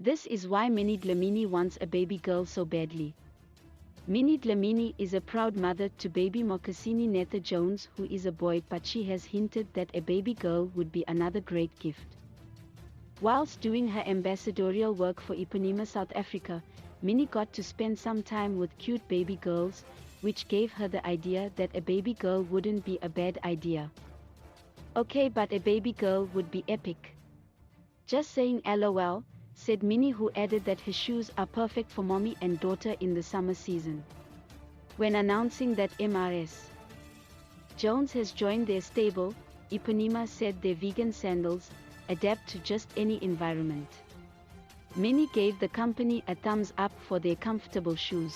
This is why Minnie Dlamini wants a baby girl so badly. Minnie Dlamini is a proud mother to baby Mokasini Netha Jones, who is a boy, but she has hinted that a baby girl would be another great gift. Whilst doing her ambassadorial work for Ipanema, South Africa, Minnie got to spend some time with cute baby girls, which gave her the idea that a baby girl wouldn't be a bad idea. Okay, but a baby girl would be epic. Just saying LOL, said Minnie, who added that her shoes are perfect for mommy and daughter in the summer season. When announcing that Mrs. Jones has joined their stable, Ipanema said their vegan sandals adapt to just any environment. Minnie gave the company a thumbs up for their comfortable shoes.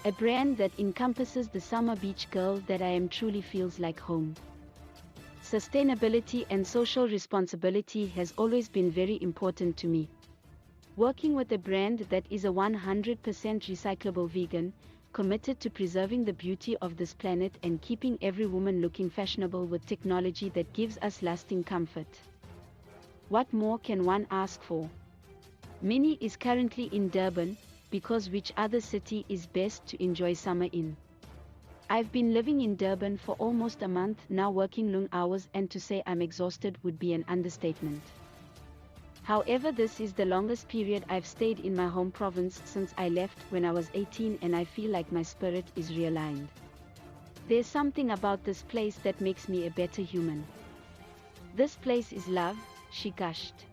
A brand that encompasses the summer beach girl that I am truly feels like home. Sustainability and social responsibility has always been very important to me. Working with a brand that is a 100% recyclable vegan, committed to preserving the beauty of this planet and keeping every woman looking fashionable with technology that gives us lasting comfort. What more can one ask for? Minnie is currently in Durban, because which other city is best to enjoy summer in? I've been living in Durban for almost a month now, working long hours, and to say I'm exhausted would be an understatement. However, this is the longest period I've stayed in my home province since I left when I was 18, and I feel like my spirit is realigned. There's something about this place that makes me a better human. This place is love, she gushed.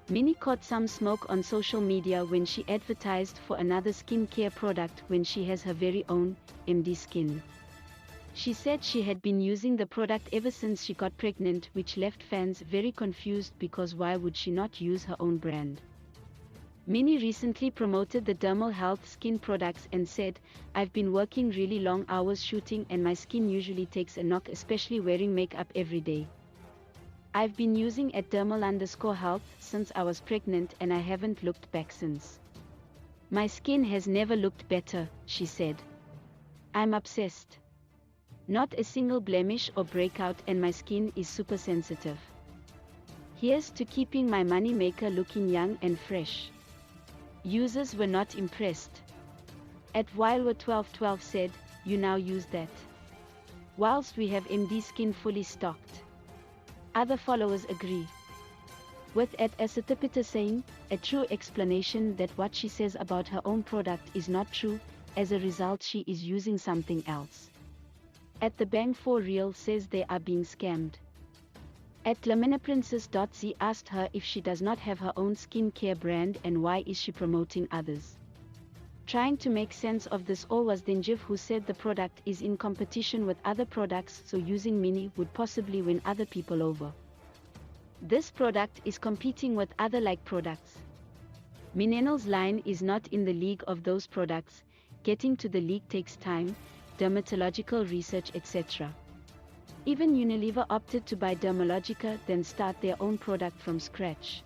Minnie caught some smoke on social media when she advertised for another skincare product when she has her very own, MD Skin. She said she had been using the product ever since she got pregnant, which left fans very confused because why would she not use her own brand? Minnie recently promoted the Dermal Health skin products and said, "I've been working really long hours shooting and my skin usually takes a knock, especially wearing makeup every day. I've been using at Dermal_Health since I was pregnant and I haven't looked back since. My skin has never looked better," she said. "I'm obsessed. Not a single blemish or breakout, and my skin is super sensitive. Here's to keeping my money maker looking young and fresh." Users were not impressed. At Wilwer1212 said, "You now use that. Whilst we have MD Skin fully stocked." Other followers agree. With at Asatipita saying, "A true explanation that what she says about her own product is not true, as a result she is using something else." At the Bang for Real says they are being scammed. At LaminaPrincess.z asked her if she does not have her own skincare brand and why is she promoting others. Trying to make sense of this all was Denjiv, who said the product is in competition with other products, so using Minnie would possibly win other people over. This product is competing with other like products. Minenal's line is not in the league of those products. Getting to the league takes time, dermatological research, etc. Even Unilever opted to buy Dermalogica then start their own product from scratch.